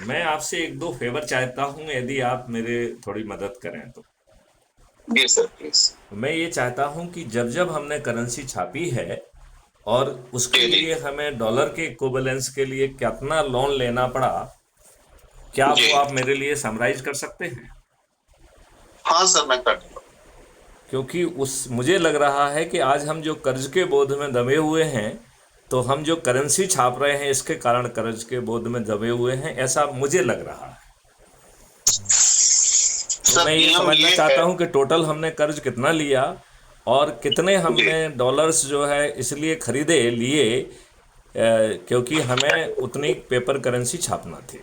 मैं आपसे एक दो फेवर चाहता हूँ, यदि आप मेरे थोड़ी मदद करें तो। जी सर प्लीज। मैं ये चाहता हूँ कि जब जब हमने करेंसी छापी है और उसके जी जी लिए हमें डॉलर के इक्विवेलेंस के लिए कितना लोन लेना पड़ा, क्या जी। वो आप मेरे लिए समराइज कर सकते हैं? हाँ सर मैं कर दूंगा। क्योंकि उस मुझे लग रहा है कि आज हम जो कर्ज के बोझ में दबे हुए हैं, तो हम जो करेंसी छाप रहे हैं इसके कारण कर्ज के बोझ में दबे हुए हैं, ऐसा मुझे लग रहा है। तो सर मैं ये नियम समझना ये है। चाहता हूं कि टोटल हमने कर्ज कितना लिया और कितने जी हमने डॉलर्स जो है इसलिए खरीदे लिए, क्योंकि हमें उतनी पेपर करेंसी छापना थी।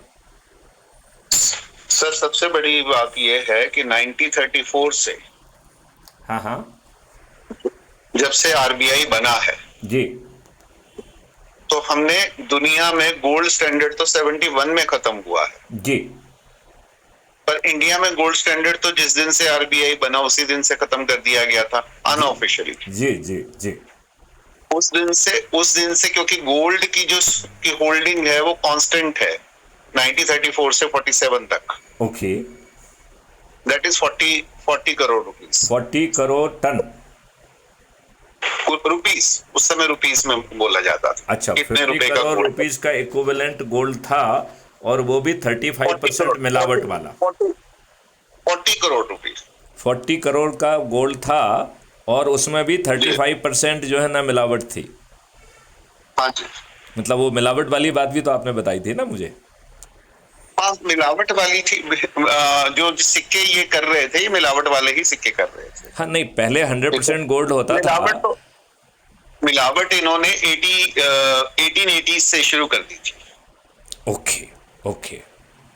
सर सबसे बड़ी बात ये है कि 1934 से, हाँ हाँ। जब से आरबीआई बना है, जी तो हमने दुनिया में गोल्ड स्टैंडर्ड तो 71 में खत्म हुआ है। जी पर इंडिया में गोल्ड स्टैंडर्ड तो जिस दिन से आरबीआई बना उसी दिन से खत्म कर दिया गया था, जी अनऑफिशियली। जी जी जी। उस दिन से क्योंकि गोल्ड की जो की होल्डिंग है वो कांस्टेंट है 1934 से 47 तक। Okay. That is 40 crore rupees. 40 crore ton. Rupees उस समय रुपीस में बोला जाता था, अच्छा, कितने फिफ्टी रुपए का करोड़ गोल्ड। रुपीस का इक्विवेलेंट गोल्ड था, और वो भी थर्टी फाइव 40 परसेंट करोड़ मिलावट वाला। 40 करोड़ रुपीस। 40 करोड़ का गोल्ड था, और उसमें भी थर्टी जी फाइव परसेंट जो है ना मिलावट थी। हाँ जी। मतलब वो मिलावट वाली बात भी तो आपने बताई थी ना मुझे। हाँ मिलावट वाली थी। जो सिक्के ये कर रहे थे ये मिलावट वाले ही सिक्के कर रहे थे। हाँ नहीं, पहले हंड्रेड ठीक है। परसेंट गोल्ड होता था। मिलावट तो मिलावट इन्होंने 1880 से शुरू कर दी थी। Okay okay.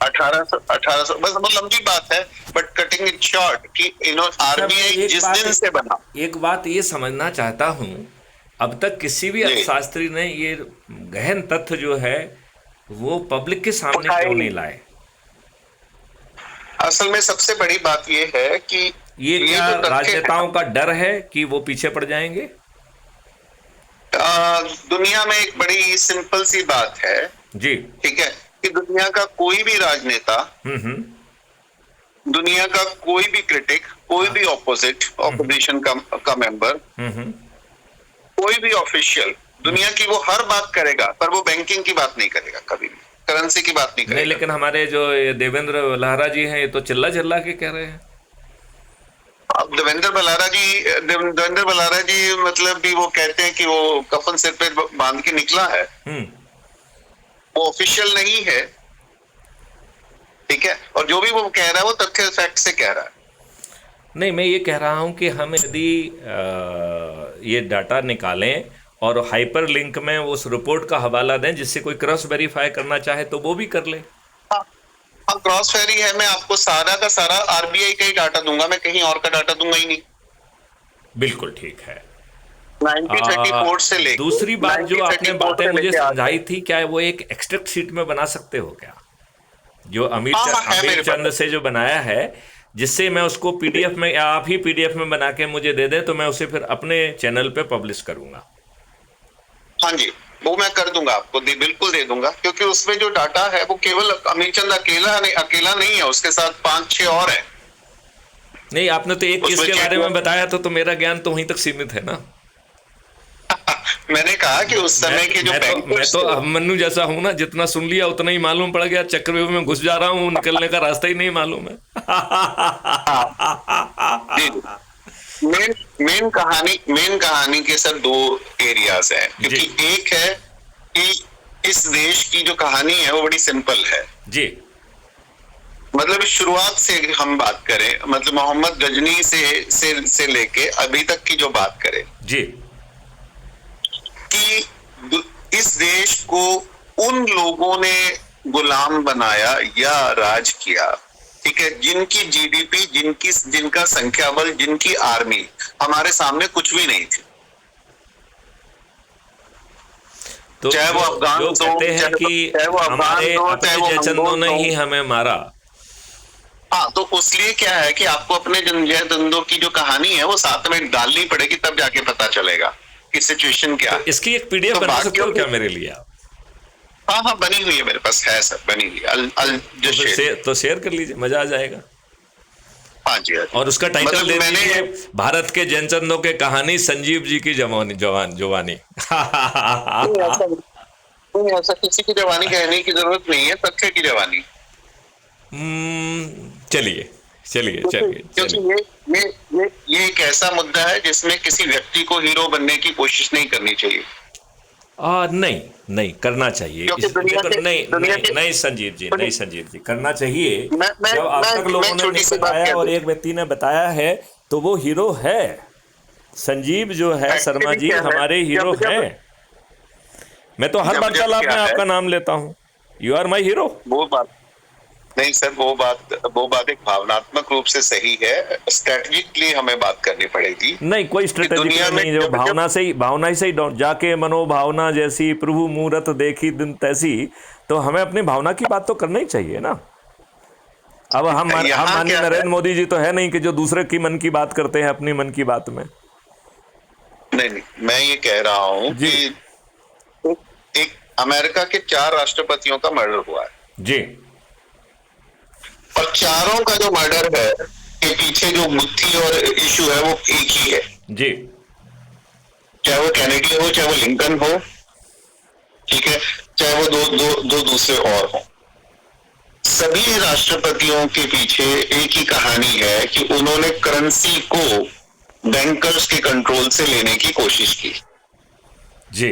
1800 बस वो लंबी बात है, बट कटिंग इट शॉर्ट कि अच्छा, मैं आरबीआई जिस दिन से बना। एक बात ये समझना चाहता हूँ, अब तक किसी भी जी अर्थशास्त्री ने ये गहन तथ्य जो है वो पब्लिक के सामने क्यों उठाई। नहीं लाए? असल में सबसे बड़ी बात ये है कि ये ये क्या जो तथ्य है राजनेताओं का डर है कि वो पीछे पड़ जाएंगे? दुनिया में एक बड़ी सिंपल सी बात है। जी। ठीक है कि दुनिया का कोई भी राजनेता, हम्म। दुनिया का कोई भी क्रिटिक, कोई हाँ। भी ऑपोजिशन का मेंबर, हम्म। कोई भी ऑफिशियल दुनिया की वो हर बात करेगा, पर वो बैंकिंग की बात नहीं करेगा, कभी भी करेंसी की बात नहीं नहीं, करेगा। लेकिन हमारे जो ये देवेंद्र लहरा जी हैं, ये तो चिल्ला चिल्ला के कह रहे हैं। अब देवेंद्र बलारा जी मतलब भी वो कहते हैं कि वो कफन सिर पे बांध के निकला है, हम्म। वो ऑफिशियल नहीं है। ठीक है, और जो भी वो कह रहा है वो तथ्य फैक्ट से कह रहा है। नहीं, मैं ये कह रहा हूं कि हम यदि ये डाटा निकालें और हाइपर लिंक में उस रिपोर्ट का हवाला दें, जिससे कोई क्रॉस वेरीफाई करना चाहे तो वो भी कर ले। हाँ, हाँ क्रॉस वेरी है। मैं आपको सारा का सारा आरबीआई का ही डाटा दूंगा, मैं कहीं और का डाटा दूंगा ही नहीं। बिल्कुल ठीक है। 1934 से लेके दूसरी बात जो आपने 1934 बातें से मुझे लेके आज समझाई तक। थी, क्या वो एक एक्सट्रैक्ट शीट में बना सकते हो क्या? जो हाँ हाँ है अमीर मेरे चंद पास। से जो बनाया है, जिससे मैं उसको पीडीएफ में, या आप ही पीडीएफ में बना के मुझे दे दें, तो मैं उसे फिर अपने चैनल पे पब्लिश करूंगा। हाँ जी, वो मैं कर दूंगा आपको, बिल्कुल दे दूंगा, क्योंकि उसमें जो डाटा है वो केवल अमीर चंद अकेला नहीं है, उसके साथ 5-6 और है। नहीं, आपने तो एक केस उसमें के बारे में चेक बताया, तो मेरा ज्ञान तो वहीं तक सीमित है ना। मैंने कहा कि उस मैं समय के जो मैं बैंकर्स तो थे। अभिमन्यु जैसा हूं ना, जितना सुन लिया उतना ही मालूम पड़ गया, चक्रव्यूह में घुस जा रहा हूँ, निकलने का रास्ता ही नहीं मालूम है। हाँ जी। मेन मेन कहानी के सर दो एरियाज है, जी क्योंकि एक है कि इस देश की जो कहानी है वो बड़ी सिंपल है। जी मतलब शुरुआत से हम बात करें, मतलब मोहम्मद गजनी से लेके अभी तक की जो बात करें, जी कि इस देश को उन लोगों ने गुलाम बनाया या राज किया, ठीक है, जिनकी जीडीपी, जिनका संख्या बल, जिनकी आर्मी हमारे सामने कुछ भी नहीं थी। तो चाहे वो अफगान जो हो, कहते हैं कि चाहे वो अफगान हमारे हो, चाहे अपने वो जयचंदों मंगोल ने हो। ही हमें मारा। हाँ, तो उसलिए क्या है कि आपको अपने जयचंदों की जो कहानी है वो साथ में डालनी पड़ेगी, तब जाके पता चलेगा कि सिचुएशन क्या तो है। इसकी एक पीडीएफ तो बना सकते बाकियों हो की क्या मेरे लिए आप? हाँ हाँ, बनी हुई है मेरे पास, है सर, बनी हुई है। अल तो जस्ट फिर शेयर। तो शेयर कर लीजिए, मजा आ जाएगा। हाँ जी, हाँ जी। और उसका टाइटल मतलब दे मैंने दीजिए, भारत के जैनचंदों के कहानी, संजीव जी की जवानी जवानी। नहीं, ऐसा नहीं, ऐसा किसी की जवानी कहने की जरूरत नहीं है, तथ्य की जवानी। चलिए चलिए क्योंकि चलिए क्योंकि चलिए। ये एक ऐसा मुद्दा है जिसमें किसी व्यक्ति को हीरो बनने की कोशिश नहीं करनी चाहिए। नहीं नहीं करना चाहिए क्योंकि देखो, नहीं नहीं नहीं संजीव जी, नहीं संजीव जी, करना चाहिए। मैं मैं जब अब तक मैं लोगों ने छोटी नहीं सी बात बताया कह और दूं। एक व्यक्ति ने बताया है, तो वो हीरो है। संजीव जो है शर्मा एक्चुअली जी क्या है, हमारे हीरो जब जब हैं। मैं तो हर जब जब वार्तालाप क्या में है, आपका नाम लेता हूँ। You are my hero. वो बात नहीं सर, वो बात एक भावनात्मक रूप से सही है। स्ट्रेटेजिकली हमें बात करनी पड़ेगी नहीं, कोई कि दुनिया स्ट्रेटेजिकली में नहीं, जो जब जब भावना ही सही जाके मनोभावना जैसी प्रभु मूरत देखी दिन तैसी। तो हमें अपनी भावना की बात तो करना ही चाहिए ना। अब हम यहाँ माननीय क्या है, नरेंद्र मोदी जी तो है नहीं कि जो दूसरे की मन की बात करते हैं अपनी मन की बात में। नहीं नहीं, मैं ये कह रहा हूँ जी कि एक अमेरिका के 4 राष्ट्रपतियों का मर्डर हुआ है, जी और चारों का जो मर्डर है के पीछे जो गुत्थी और इशू है वो एक ही है। जी चाहे वो कैनेडी हो, चाहे वो लिंकन हो, ठीक है, चाहे वो दो दूसरे और हो। सभी राष्ट्रपतियों के पीछे एक ही कहानी है कि उन्होंने करेंसी को बैंकर्स के कंट्रोल से लेने की कोशिश की। जी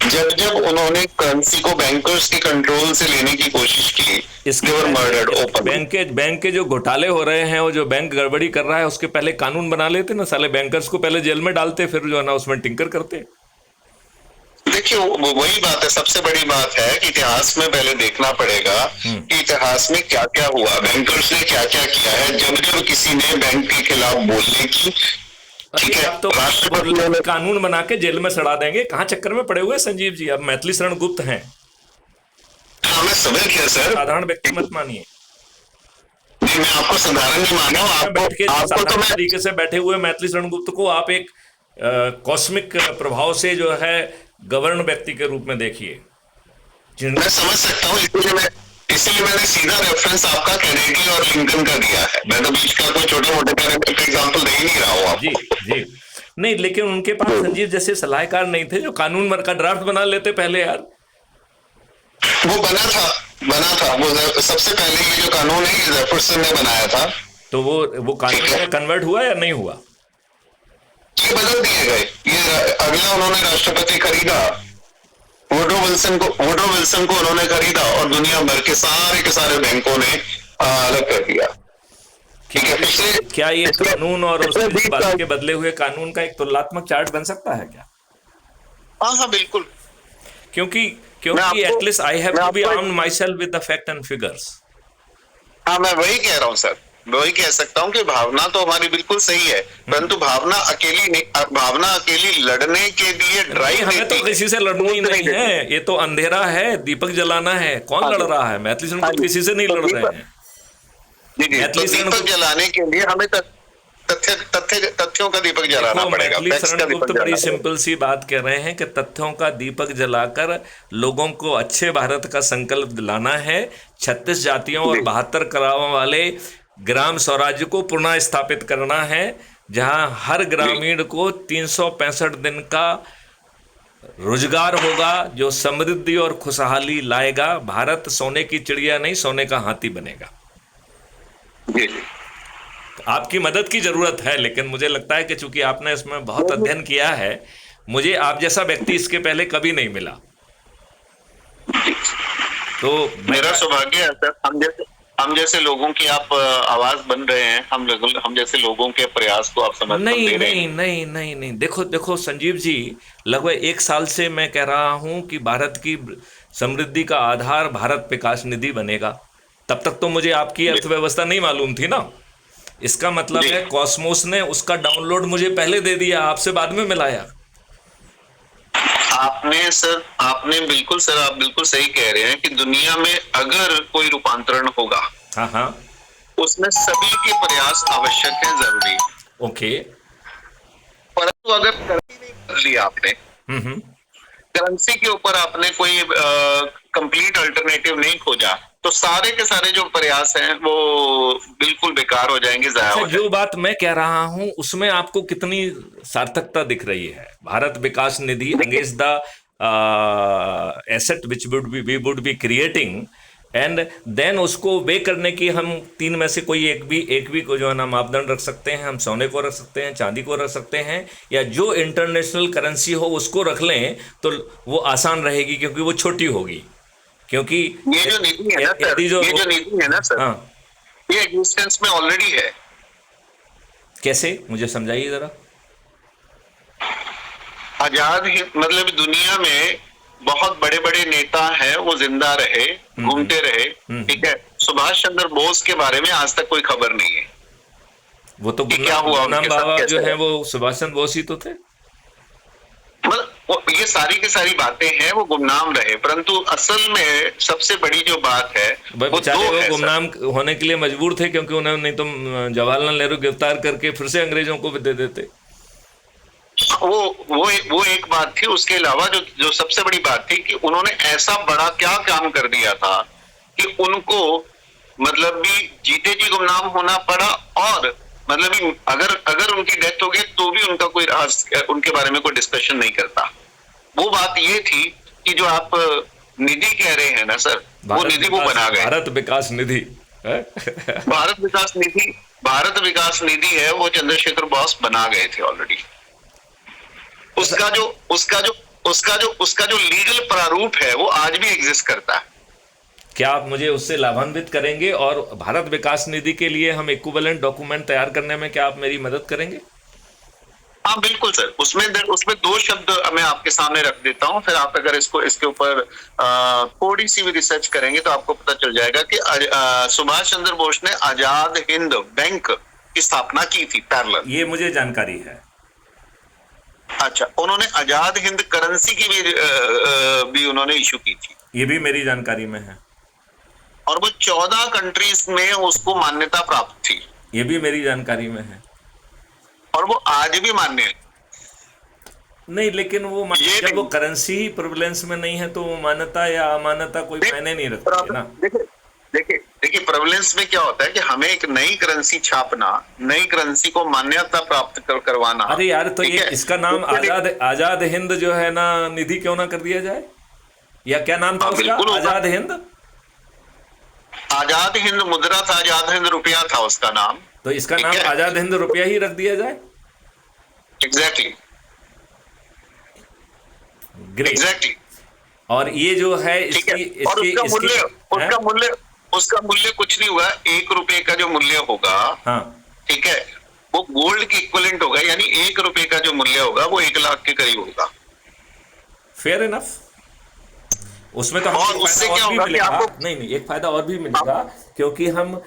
जब जब उन्होंने करेंसी को बैंकर्स के कंट्रोल से लेने की कोशिश की, इसके they were murdered पहले openly। बैंक के जो घोटाले हो रहे हैं, वो जो बैंक गड़बड़ी कर रहा है, उसके पहले कानून बना लेते ना साले, बैंकर्स को पहले जेल में डालते, फिर जो है ना उसमें टिंकर करते। देखिए, वही बात है, सबसे बड़ी बात है कि इतिहास में पहले देखना पड़ेगा कि इतिहास में क्या क्या हुआ, बैंकर्स ने क्या क्या किया है। जब जब किसी ने बैंक के खिलाफ बोलने की, ठीक है, अब तो राष्ट्रपतियों ने कानून बना के जेल में सड़ा देंगे। कहाँ चक्कर में पड़े हुए संजीव जी, अब मैथिली शरण गुप्त हैं, हमें समझ गया सर। साधारण व्यक्ति मत मानिए। नहीं, मैं आपको साधारण नहीं मान रहा हूँ, बैठ के आपको तो साधारण मैं तरीके से बैठे हुए मैथिली शरण गुप्त को आप एक कॉस्मिक प्रभाव से जो है गवर्न व्यक्ति के रूप में देखिए। मैं समझ सकता हूँ, इसीलिए मैंने सीधा रेफरेंस आपका कैनेडी और लिंकन का दिया है। मैं तो बीच का कोई छोटे मोटे एग्जाम्पल दे ही नहीं रहा हूँ जी आपको। जी नहीं, लेकिन उनके पास संजीव जैसे सलाहकार नहीं थे जो कानून का ड्राफ्ट बना लेते पहले यार। वो बना था वो सबसे पहले ये जो कानून है ये जेफरसन ने बनाया था। तो वो कानून में कन्वर्ट हुआ या नहीं हुआ? ये बदल दिए गए। ये अगला उन्होंने राष्ट्रपति खरीदा, वुडरो विल्सन को उन्होंने खरीदा और दुनिया भर के सारे बैंकों ने अलग कर दिया। ठीक है, क्या ये कानून और पिछले 20 साल के बदले हुए कानून का एक तुलनात्मक चार्ट बन सकता है क्या? हाँ हाँ बिल्कुल। क्योंकि at least I have to be armed myself with the fact and figures. हाँ, मैं वही कह रहा हूँ सर, वही कह सकता हूँ कि भावना तो हमारी बिल्कुल सही है, परंतु भावना अकेली लड़ने के लिए ड्राइव हमें तो किसी से लड़ना ही नहीं है। ये तो अंधेरा है, दीपक जलाना है। कौन लड़ रहा है? मैथिली शरण गुप्त किसी से नहीं लड़ रहे हैं। तो दीपक जलाने के लिए हमें तथ्यों का दीपक जलाना पड़ेगा। मैथिली शरण गुप्त बड़ी सिंपल सी बात कह रहे हैं कि तथ्यों का दीपक जलाकर लोगों को अच्छे भारत का संकल्प दिलाना है। 36 जातियों और 72 कलाओं वाले ग्राम स्वराज्य को पुनः स्थापित करना है, जहां हर ग्रामीण को 365 दिन का रोजगार होगा, जो समृद्धि और खुशहाली लाएगा। भारत सोने की चिड़िया नहीं, सोने का हाथी बनेगा। आपकी मदद की जरूरत है, लेकिन मुझे लगता है कि चूंकि आपने इसमें बहुत अध्ययन किया है, मुझे आप जैसा व्यक्ति इसके पहले कभी नहीं मिला। तो मेरा सौभाग्य है सर, हम जैसे लोगों की आप आवाज बन रहे हैं, हम जैसे लोगों के प्रयास को आप समर्थन दे रहे हैं। नहीं, देखो संजीव जी, लगभग 1 साल से मैं कह रहा हूं कि भारत की समृद्धि का आधार भारत विकास निधि बनेगा। तब तक तो मुझे आपकी अर्थव्यवस्था नहीं मालूम थी ना। इसका मतलब है कॉस्मोस ने उसका डाउनलोड मुझे पहले दे दिया, आपसे बाद में मिलाया। आपने बिल्कुल सर, आप बिल्कुल सही कह रहे हैं कि दुनिया में अगर कोई रूपांतरण होगा, हाँ, उसमें सभी के प्रयास आवश्यक है, जरूरी। ओके। परंतु अगर नहीं कर लिया आपने, करेंसी के ऊपर आपने कोई कंप्लीट अल्टरनेटिव नहीं खोजा, तो सारे के सारे जो प्रयास हैं वो बिल्कुल बेकार हो जाएंगे, जाया अच्छा, हो जाएंगे। जो बात मैं कह रहा हूं उसमें आपको कितनी सार्थकता दिख रही है? Bharat Vikas Nidhi against the asset which we would be creating, and then उसको वे करने की हम तीन में से कोई एक भी को जो है ना मापदंड रख सकते हैं। हम सोने को रख सकते हैं, चांदी को रख सकते हैं, या जो इंटरनेशनल करेंसी हो उसको रख लें तो वो आसान रहेगी, क्योंकि वो छोटी होगी। क्योंकि ये जो नीति है ना सर, यदि जो ये जो नीति है ना सर, हाँ, ये एग्जिस्टेंस में ऑलरेडी है। कैसे, मुझे समझाइए जरा। आजाद हिंद मतलब दुनिया में बहुत बड़े बड़े नेता हैं, वो जिंदा रहे, घूमते रहे, ठीक है। सुभाष चंद्र बोस के बारे में आज तक कोई खबर नहीं है। वो तो क्या हुआ गुमनाम उनके साथ, बाबा कैसे जो है है? वो सुभाष चंद्र बोस ही तो थे। ये सारी की सारी बातें हैं, वो गुमनाम रहे, परंतु असल में सबसे बड़ी जो बात है भाई वो बेचारे दो वो है गुमनाम होने के लिए मजबूर थे, क्योंकि उन्हें नहीं तो जवाहरलाल नेहरू गिरफ्तार करके फिर से अंग्रेजों को भी दे देते। वो एक बात थी। उसके अलावा जो जो सबसे बड़ी बात थी कि उन्होंने ऐसा बड़ा क्या काम कर दिया था कि उनको मतलब भी जीते जी गुमनाम होना पड़ा, और मतलब भी अगर अगर उनकी डेथ हो गई तो भी उनका कोई उनके बारे में कोई डिस्कशन नहीं करता। वो बात ये थी कि जो आप निधि कह रहे हैं ना सर, वो निधि वो बना गए, भारत विकास निधि भारत विकास निधि है, वो चंद्रशेखर बोस बना गए थे ऑलरेडी। उसका जो लीगल प्रारूप है वो आज भी एग्जिस्ट करता है। क्या आप मुझे उससे लाभान्वित करेंगे, और भारत विकास निधि के लिए हम इक्विवेलेंट डॉक्यूमेंट तैयार करने में क्या आप मेरी मदद करेंगे? हाँ बिल्कुल सर, उसमें दो शब्द मैं आपके सामने रख देता हूँ, फिर आप अगर इसके ऊपर थोड़ी सी भी रिसर्च करेंगे तो आपको पता चल जाएगा कि सुभाष चंद्र बोस ने आजाद हिंद बैंक की स्थापना की थी पैरेलल। ये मुझे जानकारी है। अच्छा, उन्होंने आजाद हिंद करेंसी की भी उन्होंने इशू की थी, ये भी मेरी जानकारी में है। और वो 14 कंट्रीज में उसको मान्यता प्राप्त थी, ये भी मेरी जानकारी में है। और वो आज भी मान्य है। नहीं, लेकिन वो जब वो करेंसी ही प्रेवलेंस में नहीं है तो वो मान्यता या अमान्यता कोई मायने नहीं रखती है ना। देखिए प्रेवलेंस में क्या होता है कि हमें एक नई करेंसी छापना, नई करेंसी को मान्यता प्राप्त करवाना। अरे यार, तो ये इसका नाम आजाद हिंद जो है ना निधि क्यों ना कर दिया जाए? या क्या नाम था उसका? आजाद हिंद, आजाद हिंद मुद्रा था, आजाद हिंद रुपया था उसका नाम। तो इसका नाम आजाद हिंद रुपया ही रख दिया जाए। एग्जैक्टली। ग्रेट। और ये जो है उसका मूल्य कुछ नहीं हुआ, 1 रुपए का जो मूल्य होगा, हाँ, ठीक है, वो गोल्ड के इक्विवेलेंट होगा, यानी 1 रुपए का जो मूल्य होगा वो 1 लाख के करीब होगा। Fair enough. उसमें तो और उससे क्या होगा कि आपको नहीं, एक फायदा और भी मिलेगा, क्योंकि हम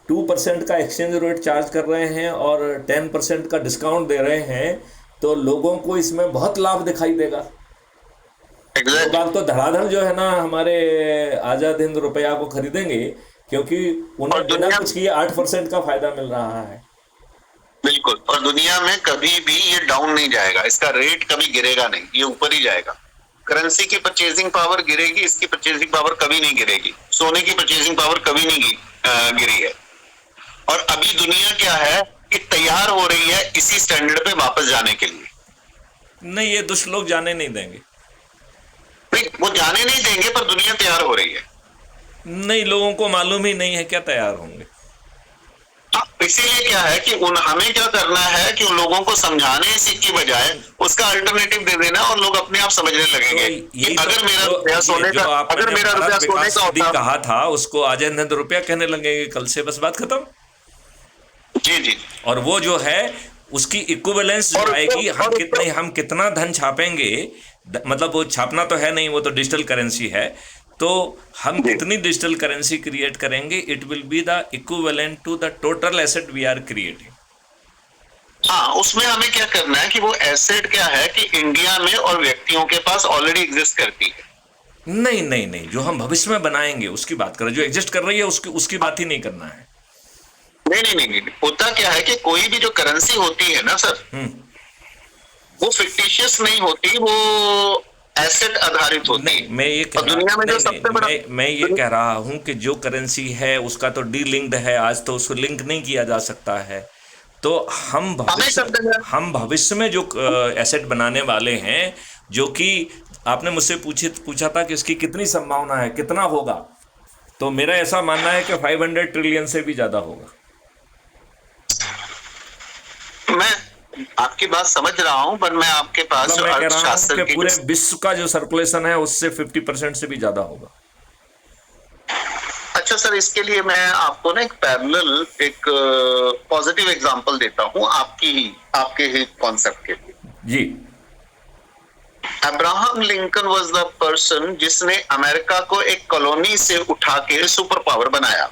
2% का एक्सचेंज रेट चार्ज कर रहे हैं और 10% का डिस्काउंट दे रहे हैं, तो लोगों को इसमें बहुत लाभ दिखाई देगा। लोग तो धड़ाधड़ जो है ना हमारे आजाद हिंद रुपया को खरीदेंगे, क्योंकि उन्हें बिना कुछ किए 8% का फायदा मिल रहा है। बिल्कुल, और दुनिया में कभी भी ये डाउन नहीं जाएगा, इसका रेट कभी गिरेगा नहीं, ये ऊपर ही जाएगा। करेंसी की परचेजिंग पावर गिरेगी, इसकी परचेजिंग पावर कभी नहीं गिरेगी। सोने की परचेजिंग पावर कभी नहीं गिरी है। और अभी दुनिया क्या है कि तैयार हो रही है इसी स्टैंडर्ड पे वापस जाने के लिए। नहीं, ये दुष्ट लोग जाने नहीं देंगे। नहीं, वो जाने नहीं देंगे, पर दुनिया तैयार हो रही है। नहीं, लोगों को मालूम ही नहीं है, क्या तैयार होंगे। इसीलिए क्या है कि हमें क्या करना है कि उन लोगों को समझाने की बजाय उसका अल्टरनेटिव दे देना, और लोग अपने आप समझने लगेंगे कि अगर मेरा रुपया सोने का होता, कहा था उसको आजाद हिंद रुपया कहने लगेंगे कल से, बस बात खत्म। जी। और वो जो है उसकी इक्विवेलेंस जो आएगी, हम कितना धन छापेंगे, मतलब वो छापना तो है नहीं, वो तो डिजिटल करेंसी है, तो हम कितनी डिजिटल करेंसी क्रिएट करेंगे, it will be the equivalent to the total asset we are creating. हाँ, उसमें हमें क्या करना है कि वो एसेट क्या है कि इंडिया में और व्यक्तियों के पास ऑलरेडी एग्जिस्ट करती है। नहीं, जो हम भविष्य में बनाएंगे उसकी बात करें, जो एग्जिस्ट कर रही है उसकी बात ही नहीं करना है। नहीं, होता क्या है कि कोई भी जो करेंसी होती है ना सर, वो फिक्टिशियस नहीं होती, वो एसेट आधारित होती नहीं, है। मैं ये कह और दुनिया में जो सबसे बड़ा, मैं ये कह रहा हूं कि जो करेंसी है उसका तो डी लिंक्ड है, आज तो उसको लिंक नहीं किया जा सकता है। तो हमें कर देंगे। हम भविष्य में जो एसेट बनाने वाले हैं, जो कि आपने मुझसे पूछा था कि इसकी कितनी संभावना है, कितना होगा, तो मेरा ऐसा मानना है कि 500 ट्रिलियन से भी ज्यादा होगा। मैं आपकी बात समझ रहा हूं, पर मैं आपके पास मतलब जो मैं कह रहा हूं अर्थशास्त्र कि की पूरे विश्व का जो सर्कुलेशन है उससे 50% से भी ज्यादा होगा। अच्छा सर, इसके लिए मैं आपको ना एक पैरेलल, एक पॉजिटिव एग्जांपल देता हूं आपके ही कॉन्सेप्ट के लिए। जी। Abraham Lincoln was the person जिसने अमेरिका को एक कॉलोनी से उठा के सुपर पावर बनाया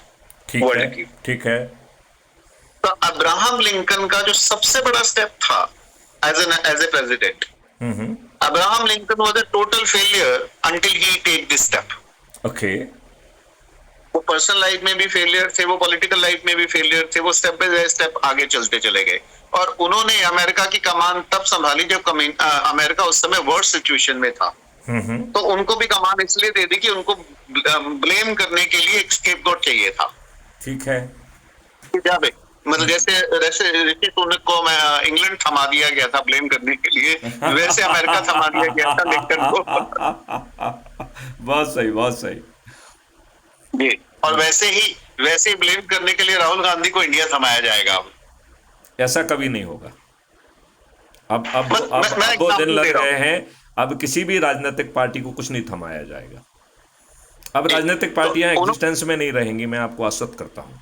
वर्ल्ड की। ठीक है। तो अब्राहम लिंकन का जो सबसे बड़ा स्टेप था as a president, Abraham Lincoln was a total failure until he take this step. Okay. वो पर्सनल लाइफ में भी फेलियर थे, वो पॉलिटिकल लाइफ में भी फेलियर थे, वो स्टेप बाय स्टेप आगे चलते चले गए। और उन्होंने अमेरिका की कमान तब संभाली जब अमेरिका उस समय वर्स्ट सिचुएशन में था। तो उनको भी कमान इसलिए दे दी कि उनको ब्लेम करने के लिए एक स्केपगोट चाहिए था। ठीक है। मतलब जैसे ऋषि सुनक को इंग्लैंड थमा दिया गया था ब्लेम करने के लिए, वैसे अमेरिका थमा दिया गया था लिंकन को। बहुत सही, बहुत सही जी। और वैसे ही ब्लेम करने के लिए राहुल गांधी को इंडिया थमाया जाएगा। अब ऐसा कभी नहीं होगा। अब वो दिन लग गए हैं। अब किसी भी राजनीतिक पार्टी को कुछ नहीं थमाया जाएगा। अब राजनीतिक पार्टियां एग्जिस्टेंस में नहीं रहेंगी, मैं आपको आश्वस्त करता हूं।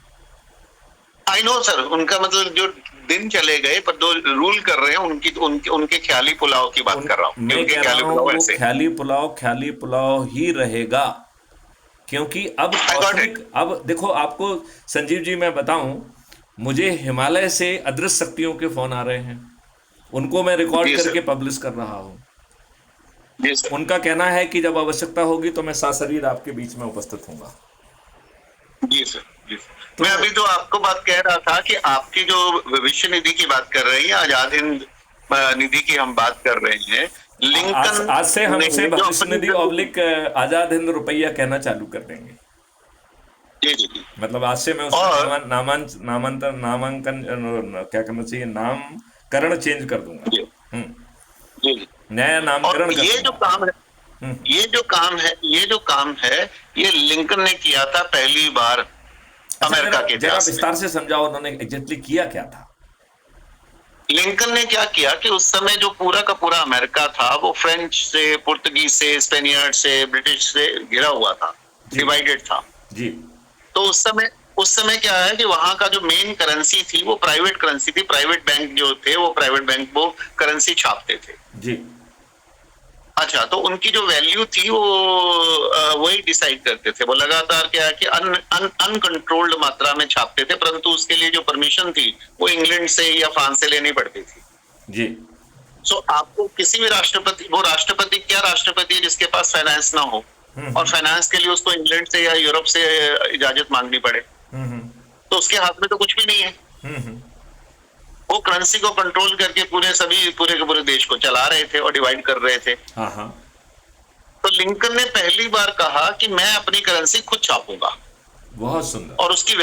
आई नो सर, उनका मतलब जो दिन चले गए, पर जो रूल कर रहे हैं उनके ख्याली पुलाव की बात कर रहा हूँ। मैं कह रहा हूं वो ख्याली पुलाव ही रहेगा, क्योंकि अब देखो, आपको संजीव जी मैं बताऊं, मुझे हिमालय से अदृश्य शक्तियों के फोन आ रहे हैं, उनको मैं रिकॉर्ड करके पब्लिश कर रहा हूं। उनका कहना है कि जब आवश्यकता होगी तो मैं सशरीर आपके बीच में उपस्थित होऊंगा। जी सर, जी सर। मैं अभी तो आपको बात कह रहा था कि आपकी जो भविष्य निधि की बात कर रही है, आजाद हिंद निधि की हम बात कर रहे हैं। लिंकन आज से हम उसे भविष्य निधि ऑब्लिक आजाद हिंद रुपया कहना चालू कर देंगे। जी। मतलब आज से मैं उसका नामांकन क्या करना चाहिए, नामकरण चेंज कर दूंगा। जी। नया नामकरण। ये जो काम है ये लिंकन ने किया था पहली बार अमेरिका के जरा विस्तार से समझाओ, उन्होंने एग्जैक्टली किया क्या था? लिंकन ने क्या किया कि उस समय जो पूरा का पूरा अमेरिका था वो फ्रेंच से, पुर्तगीज से, स्पेनियर्ड से, ब्रिटिश से घिरा हुआ था, डिवाइडेड था जी। तो उस समय क्या है कि वहां का जो मेन करेंसी थी वो प्राइवेट करेंसी थी। प्राइवेट बैंक जो थे वो वो करेंसी छापते थे जी। अच्छा, तो उनकी जो वैल्यू थी वो वही डिसाइड करते थे। वो लगातार क्या है कि अनकंट्रोल्ड मात्रा में छापते थे, परंतु उसके लिए जो परमिशन थी वो इंग्लैंड से या फ्रांस से लेनी पड़ती थी जी। सो आपको किसी भी राष्ट्रपति क्या राष्ट्रपति है जिसके पास फाइनेंस ना हो और फाइनेंस के लिए उसको इंग्लैंड से या यूरोप से इजाजत मांगनी पड़े, तो उसके हाथ में तो कुछ भी नहीं है। वो करेंसी को कंट्रोल करके पूरे के पूरे देश को चला रहे थे और डिवाइड कर रहे थे। तो लिंकन ने पहली बार कहा कि मैं अपनी करेंसी खुद छापूंगा। बहुत सुंदर। और उसकी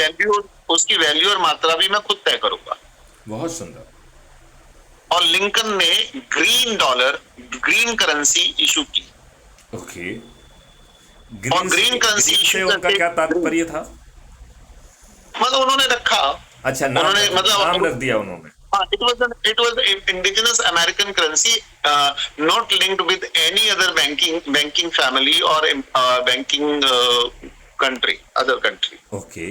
वैल्यू और मात्रा भी मैं खुद तय करूंगा। बहुत सुंदर। और लिंकन ने ग्रीन करेंसी इशू की। ओके। ग्रीन करेंसी से उनका क्या तात्पर्य था? मतलब उन्होंने रखा, अच्छा, नाम रख दिया उन्होंने। It was indigenous American currency, not linked with any other banking family or banking other country. Okay.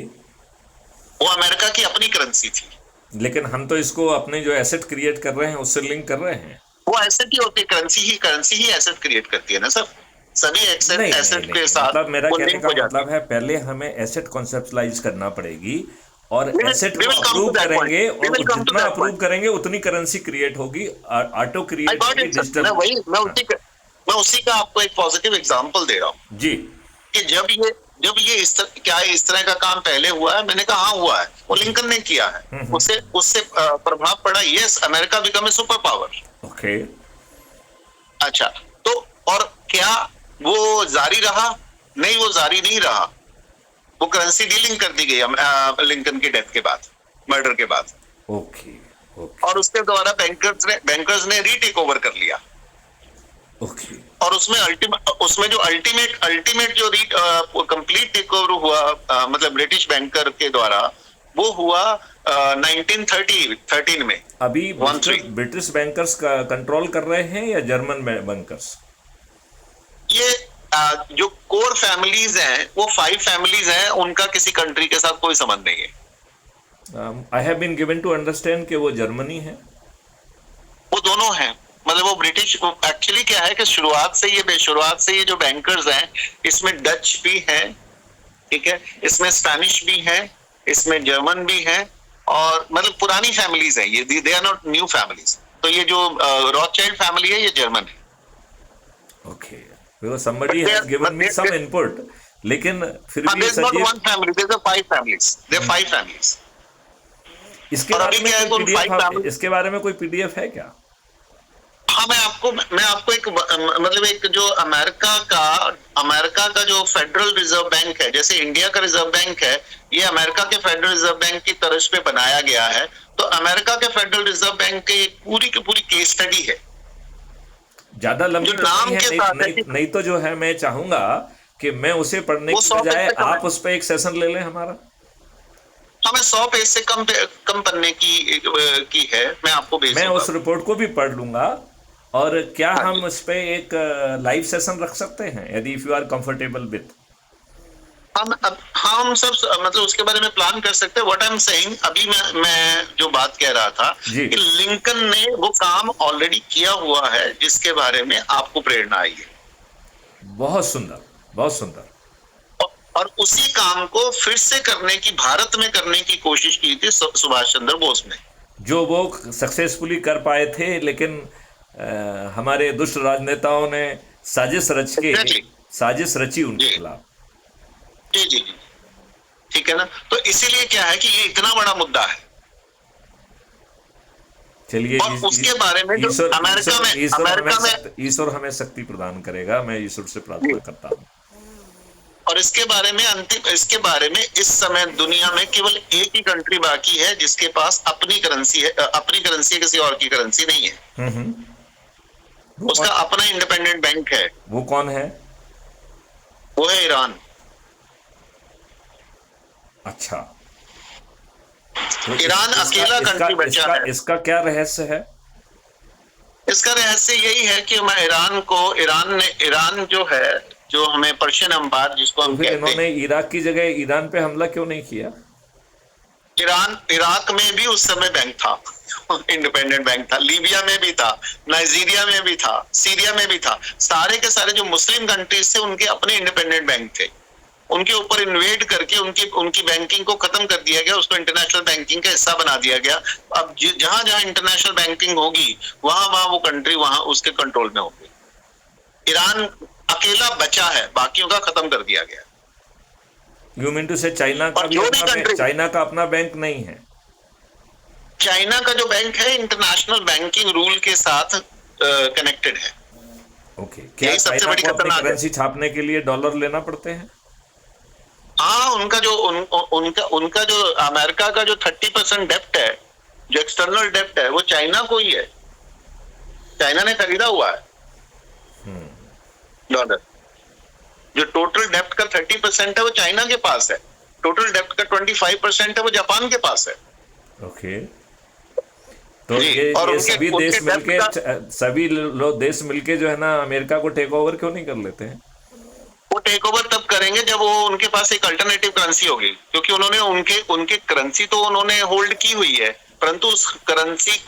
वो अमेरिका की अपनी करेंसी थी। लेकिन हम तो इसको अपने जो एसेट क्रिएट कर रहे हैं उससे लिंक कर रहे हैं। वो एसेट ही होती है, करेंसी ही एसेट क्रिएट करती है ना सर। सभी एसेट के साथ मतलब मेरा कहने का मतलब है, पहले हमें एसेट कॉन्सेप्चुअलाइज करना पड़ेगी और एसेट को अप्रूव करेंगे, और जितना अप्रूव करेंगे उतनी करेंसी क्रिएट होगी, ऑटो क्रिएट होगी, डिजिटल। मैं उसी का आपको एक पॉजिटिव एग्जांपल दे रहा हूँ जी, कि जब ये इस तरह का काम पहले हुआ है। मैंने कहा हाँ हुआ है, वो लिंकन ने किया है। उससे प्रभाव पड़ा, yes, America become a super power. Okay. अच्छा, तो और क्या वो जारी रहा? नहीं, वो जारी नहीं रहा। वो करेंसी डीलिंग कर दी गई लिंकन की डेथ के बाद, मर्डर के बाद। ओके ओके और उसके द्वारा बैंकर्स ने रीटेक ओवर कर लिया। ओके और उसमें जो अल्टीमेट जो कंप्लीट टेक ओवर हुआ, मतलब ब्रिटिश बैंकर के द्वारा, वो हुआ 1913 में। अभी ब्रिटिश बैंकर्स का कंट्रोल कर रहे हैं या जर्मन बैंकर्स? ये जो कोर फैमिलीज हैं, वो 5 फैमिलीज हैं, उनका किसी कंट्री के साथ कोई संबंध नहीं है। I have been given to understand कि वो जर्मनी है। वो दोनों हैं, मतलब वो ब्रिटिश। एक्चुअली क्या है कि शुरुआत से ये जो बैंकर्स हैं, इसमें डच भी है, ठीक है, इसमें स्पेनिश भी है, इसमें जर्मन भी है, और मतलब पुरानी फैमिलीज हैं ये, they are not new families. तो ये जो रॉथस्चाइल्ड फैमिली है, ये जर्मन है। Okay, because somebody has given me some input, लेकिन फिर भी there's not one family, there's a 5 families, there are 5 families। इसके बारे में कोई पीडीएफ, इसके बारे में कोई पीडीएफ है क्या? हाँ, मैं आपको एक मतलब एक जो अमेरिका का जो फेडरल रिजर्व बैंक है, जैसे इंडिया का रिजर्व बैंक है, ये अमेरिका के फेडरल रिजर्व बैंक की तर्ज पे बनाया गया है। तो अमेरिका के फेडरल रिजर्व बैंक की पूरी की पूरी केस स्टडी है। ज्यादा लंबी तो नाम नहीं के है, साथ नहीं तो जो है, मैं चाहूंगा कि मैं उसे पढ़ने की बजाय आप उस पर एक सेशन ले लें हमारा। हमें 100 पेज से कम पन्ने की है, मैं आपको भेज दूंगा। मैं उस रिपोर्ट को भी पढ़ लूंगा। और क्या हम उस पे एक लाइव सेशन रख सकते हैं, यदि if you are comfortable with? हम सब मतलब उसके बारे में प्लान कर सकते हैं। व्हाट आई एम सेइंग, अभी मैं जो बात कह रहा था कि लिंकन ने वो काम ऑलरेडी किया हुआ है, जिसके बारे में आपको प्रेरणा आई है। बहुत सुंदर, बहुत सुंदर। और उसी काम को फिर से भारत में करने की कोशिश की थी सुभाष चंद्र बोस ने, जो वो सक्सेसफुली कर पाए थे, लेकिन हमारे दुष्ट राजनेताओं ने साजिश रची उनके खिलाफ। जी, ठीक है ना। तो इसीलिए क्या है कि ये इतना बड़ा मुद्दा है। चलिए, और उसके बारे में जो अमेरिका में ईश्वर हमें शक्ति प्रदान करेगा, मैं ईश्वर से प्रार्थना करता हूँ। और इसके बारे में इस समय दुनिया में केवल एक ही कंट्री बाकी है जिसके पास अपनी करेंसी है, किसी और की करेंसी नहीं है। उसका अपना इंडिपेंडेंट बैंक है। वो कौन है? वो है ईरान। अच्छा, तो ईरान अकेला कंट्री बचा है। इसका क्या रहस्य है? इसका रहस्य यही है कि ईरान जो हमें पर्शियन एम्पायर जिसको हम कहते हैं, इन्होंने इराक की जगह ईरान पे हमला क्यों नहीं किया? इराक में भी उस समय बैंक था, इंडिपेंडेंट बैंक था। लीबिया में भी था, नाइजीरिया में भी था, सीरिया में भी था। सारे के सारे जो मुस्लिम कंट्रीज थे, उनके अपने इंडिपेंडेंट बैंक थे। उनके ऊपर इन्वेड करके उनकी बैंकिंग को खत्म कर दिया गया, उसको इंटरनेशनल बैंकिंग का हिस्सा बना दिया गया। अब जहां जहां इंटरनेशनल बैंकिंग होगी, वहां वो कंट्री वहां उसके कंट्रोल में होगी। ईरान अकेला बचा है, बाकियों का खत्म कर दिया गया। यू मीन टू से चाइना का अपना बैंक नहीं है? चाइना का जो बैंक है, इंटरनेशनल बैंकिंग रूल के साथ कनेक्टेड है। ओके, क्या चाइना को अपनी करेंसी छापने के लिए डॉलर लेना पड़ते हैं? हाँ, उनका जो अमेरिका का जो 30% डेप्ट है, जो एक्सटर्नल डेप्ट है, वो चाइना को ही है। चाइना ने खरीदा हुआ है डॉलर। जो टोटल डेप्ट का 30% है, वो चाइना के पास है। टोटल डेप्ट का 25% है, वो जापान के पास है। ओके, तो ये सभी लोग देश मिलके जो है ना, अमेरिका को टेक ओवर क्यों नहीं कर लेते हैं? वो टेक ओवर तब करेंगे जब वो उनके पास एक अल्टरनेटिव करेंसी होगी, क्योंकि उन्होंने उनके करेंसी तो उन्होंने होल्ड की हुई है, परंतु उस करेंसी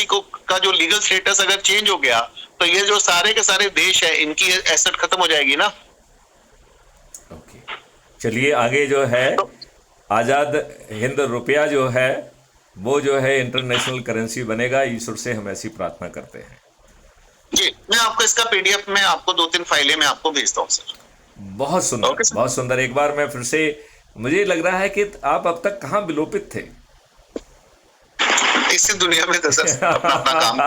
को का जो लीगल स्टेटस अगर चेंज हो गया, तो ये जो सारे के सारे देश है, इनकी एसेट खत्म हो जाएगी ना। ओके, चलिए आगे जो है, आजाद हिंद रुपया जो है, वो जो है इंटरनेशनल करेंसी बनेगा। ईश्वर से हम ऐसी प्रार्थना करते हैं। जी, मैं आपको इसका पीडीएफ में आपको 2-3 फाइलें मैं आपको भेजता हूँ सर। बहुत सुंदर, बहुत सुंदर। एक बार मैं फिर से, मुझे लग रहा है कि आप अब तक कहाँ विलोपित थे? इसी दुनिया में तो सर अपना काम।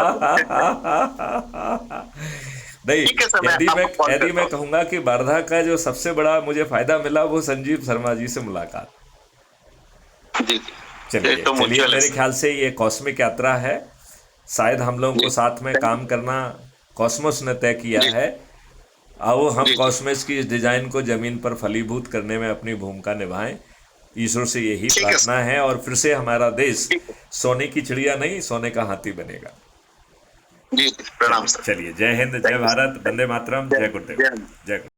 नहीं, ठीक है सर, यदि मैं आपको कॉल यदि करता मैं हूँ। कहूंगा कि वर्धा का जो सबसे बड़ा मुझे फायदा मिला वो संजीव शर्मा जी से मुलाकात। जी जी, ये चलिए तो चलिए, म्यूचुअल है मेरे सर। ख्याल से ये कॉस्मिक यात्रा है, शायद हम लोगों को जी साथ में काम करना कॉस्मोस ने तय किया जी है। आओ हम जी जी कॉस्मोस की इस डिजाइन को जमीन पर फलीभूत करने में अपनी भूमिका निभाएं। ईश्वर से यही ठीक है प्रार्थना सर। है, और फिर से हमारा देश ठीक है सोने की चिड़िया नहीं, सोने का हाथी बनेगा। जी जी, प्रणाम चलिए सर। चलिए, जय हिंद, जय thank you Bharat, sir. Vande Mataram, जय जय हिंद, गुरुदेव। जय हिंद। जय गुरुदेव।